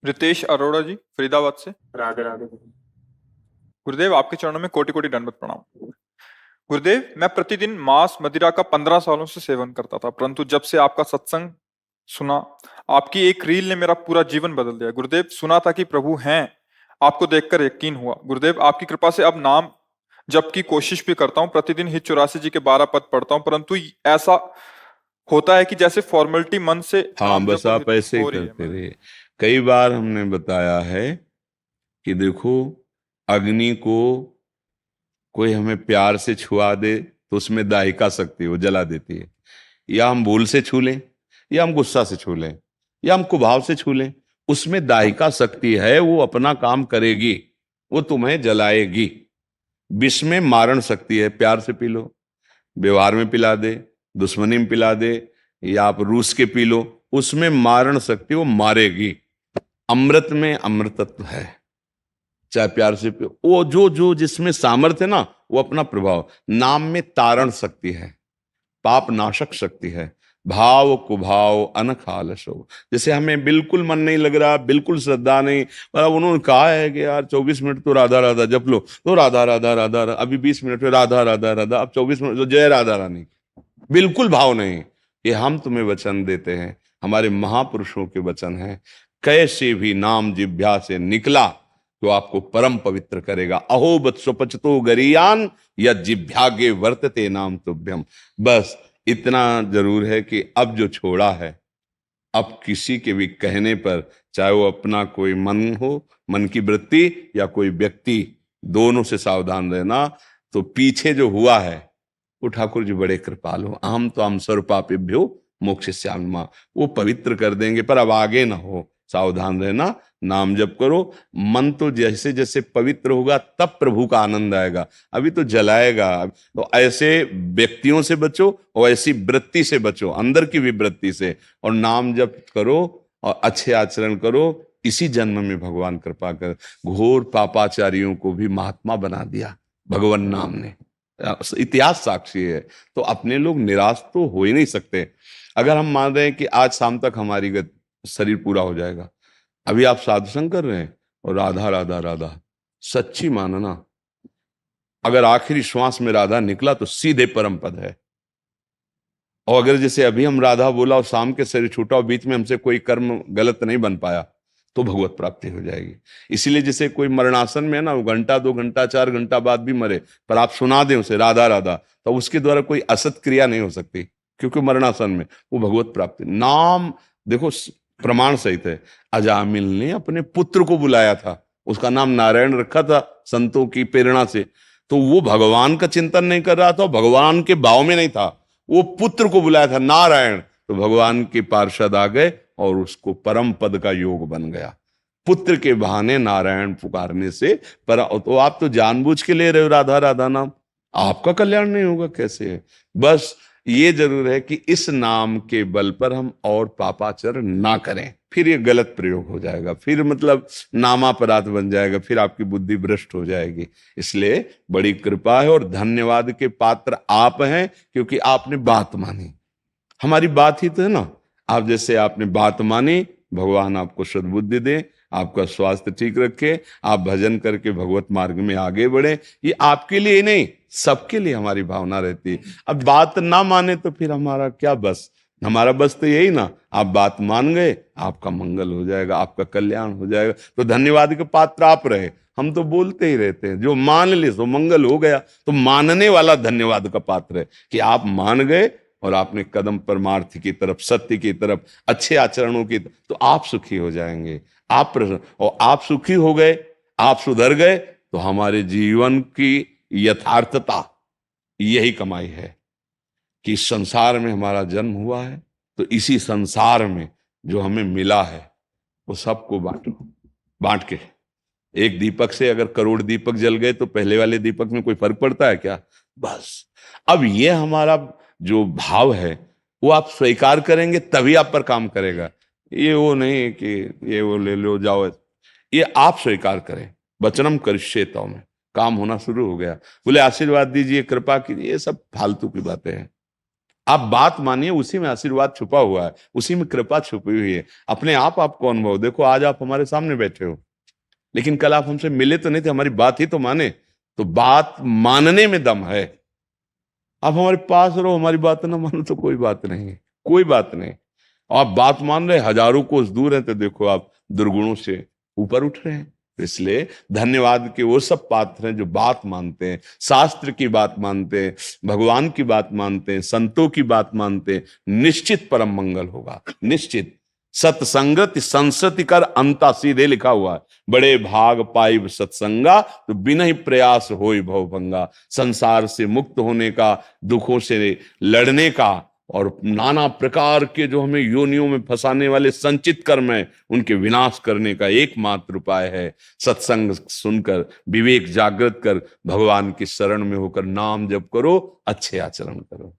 रितेश अरोड़ा जी, फरीदाबाद से। राधे राधे। गुरुदेव, आपके चरणों में कोटि कोटि दंडवत प्रणाम। गुरुदेव, मैं प्रतिदिन मांस मदिरा का 15 सालों से सेवन करता था, परंतु जब से आपका सत्संग सुना, आपकी एक रील ने मेरा पूरा जीवन बदल दिया। गुरुदेव, सुना था कि प्रभु हैं, आपको देखकर यकीन हुआ। गुरुदेव, आपकी कृपा से अब नाम जप की कोशिश भी करता हूँ। प्रतिदिन ही 84 जी के 12 पद पढ़ता हूँ, परंतु ऐसा होता है कि जैसे फॉर्मेलिटी मन से हाँ, नाम बस जप आप ऐसे ही हो रही है। करते रहिए। कई बार हमने बताया है कि देखो, अग्नि को कोई हमें प्यार से छुआ दे तो उसमें दाहिका शक्ति वो जला देती है। या हम भूल से छू लें, या हम गुस्सा से छू लें, या हम कुभाव से छू लें, उसमें दाहिका शक्ति है, वो अपना काम करेगी, वो तुम्हें जलाएगी। विष में मारण शक्ति है, प्यार से पी लो, व्यवहार में पिला दे, दुश्मनी में पिला दे, या आप रूस के पी लो, उसमें मारण शक्ति वो मारेगी। अमृत में अमृतत्व है, चाहे प्यार से पियो। वो जो जो जिसमें सामर्थ्य है ना, वो अपना प्रभाव। नाम में तारण शक्ति है, पाप नाशक शक्ति है, भाव कुभाव अनख आलस हो। जैसे हमें बिल्कुल मन नहीं लग रहा, बिल्कुल श्रद्धा नहीं, मतलब उन्होंने कहा है कि यार 24 मिनट तो राधा राधा जप लो, तो राधा राधा राधा अभी 20 मिनट में राधा राधा राधा, अब 24 मिनट तो जय राधा रानी। बिल्कुल भाव नहीं। ये हम तुम्हें वचन देते हैं, हमारे महापुरुषों के वचन हैं। कैसे भी नाम जिह्वा से निकला तो आपको परम पवित्र करेगा। अहो बत स्वपचतो गरियान या जिह्वागे वर्तते नाम तुभ्यम। बस इतना जरूर है कि अब जो छोड़ा है, अब किसी के भी कहने पर, चाहे वो अपना कोई मन हो, मन की वृत्ति, या कोई व्यक्ति, दोनों से सावधान रहना। तो पीछे जो हुआ है, वो ठाकुर जी बड़े कृपालु। अहम तो हम सर्वपापेभ्यो मोक्षयिष्यामि, वो पवित्र कर देंगे। पर अब आगे ना हो, सावधान रहना, नाम जप करो। मन तो जैसे जैसे पवित्र होगा तब प्रभु का आनंद आएगा, अभी तो जलाएगा। तो ऐसे व्यक्तियों से बचो और ऐसी वृत्ति से बचो, अंदर की भी वृत्ति से, और नाम जप करो और अच्छे आचरण करो। इसी जन्म में भगवान कृपा कर, घोर पापाचारियों को भी महात्मा बना दिया भगवान नाम ने। इतिहास साक्षी है। तो अपने लोग निराश तो हो ही नहीं सकते। अगर हम मान रहे हैं कि आज शाम तक हमारी शरीर पूरा हो जाएगा, अभी आप साधुसंग कर रहे हैं और राधा राधा राधा, सच्ची मानना, अगर आखिरी श्वास में राधा निकला तो सीधे परम पद है। और अगर जैसे अभी हम राधा बोला और शाम के शरीर छूटा और बीच में हमसे कोई कर्म गलत नहीं बन पाया, तो भगवत प्राप्ति हो जाएगी। इसीलिए जैसे कोई मरणासन में है ना, वो घंटा 2 घंटा 4 घंटा बाद भी मरे, पर आप सुना दें उसे राधा राधा, तो उसके द्वारा कोई असत क्रिया नहीं हो सकती, क्योंकि मरणासन में वो भगवत प्राप्ति। नाम देखो प्रमाण सहित है। अजामिल ने अपने पुत्र को बुलाया था, उसका नाम नारायण रखा था संतों की प्रेरणा से। तो वो भगवान का चिंतन नहीं कर रहा था, भगवान के भाव में नहीं था, वो पुत्र को बुलाया था नारायण। तो भगवान के पार्षद आ गए और उसको परम पद का योग बन गया, पुत्र के बहाने नारायण पुकारने से। पर तो आप तो जानबूझ के ले रहे हो राधा राधा नाम, आपका कल्याण नहीं होगा कैसे है। बस ये जरूर है कि इस नाम के बल पर हम और पापाचरण ना करें, फिर ये गलत प्रयोग हो जाएगा, फिर मतलब नामापराध बन जाएगा, फिर आपकी बुद्धि भ्रष्ट हो जाएगी। इसलिए बड़ी कृपा है और धन्यवाद के पात्र आप हैं, क्योंकि आपने बात मानी। हमारी बात ही तो है ना। आप जैसे आपने बात मानी, भगवान आपको सद्बुद्धि दे, आपका स्वास्थ्य ठीक रखे, आप भजन करके भगवत मार्ग में आगे बढ़े। ये आपके लिए ही नहीं, सबके लिए हमारी भावना रहती है। अब बात ना माने तो फिर हमारा क्या बस, हमारा बस तो यही ना, आप बात मान गए, आपका मंगल हो जाएगा, आपका कल्याण हो जाएगा। तो धन्यवाद के पात्र आप रहे। हम तो बोलते ही रहते हैं, जो मान ले सो मंगल हो गया। तो मानने वाला धन्यवाद का पात्र है कि आप मान गए और आपने कदम परमार्थ की तरफ, सत्य की तरफ, अच्छे आचरणों की तरफ, तो आप सुखी हो जाएंगे। आप प्रसन्न, और आप सुखी हो गए, आप सुधर गए, तो हमारे जीवन की यथार्थता यही कमाई है कि इस संसार में हमारा जन्म हुआ है, तो इसी संसार में जो हमें मिला है वो सबको बांटो। बांट के एक दीपक से अगर करोड़ दीपक जल गए तो पहले वाले दीपक में कोई फर्क पड़ता है क्या? बस अब ये हमारा जो भाव है वो आप स्वीकार करेंगे तभी आप पर काम करेगा। ये वो नहीं कि ये वो ले लो जाओ, ये आप स्वीकार करें। वचनम करिष्ये में काम होना शुरू हो गया। बोले आशीर्वाद दीजिए, कृपा कीजिए, ये सब फालतू की बातें हैं। आप बात मानिए, उसी में आशीर्वाद छुपा हुआ है, उसी में कृपा छुपी हुई है। अपने आप आपको अनुभव, देखो आज आप हमारे सामने बैठे हो, लेकिन कल आप हमसे मिले तो नहीं थे, हमारी बात ही तो माने। तो बात मानने में दम है। आप हमारे पास रहो, हमारी बात ना मानो तो कोई बात नहीं है, कोई बात नहीं। आप बात मान रहे, हजारों कोस दूर हैं, तो देखो आप दुर्गुणों से ऊपर उठ रहे हैं। तो इसलिए धन्यवाद के वो सब पात्र हैं जो बात मानते हैं, शास्त्र की बात मानते हैं, भगवान की बात मानते हैं, संतों की बात मानते हैं। निश्चित परम मंगल होगा, निश्चित। सत्संगति संसति कर अंता, सीधे लिखा हुआ है। बड़े भाग पाइब सत्संगा, तो बिना ही प्रयास होई भवभंगा। संसार से मुक्त होने का, दुखों से लड़ने का, और नाना प्रकार के जो हमें योनियों में फंसाने वाले संचित कर्म है, उनके विनाश करने का एकमात्र उपाय है सत्संग सुनकर, विवेक जागृत कर, भगवान की शरण में होकर नाम जप करो, अच्छे आचरण करो।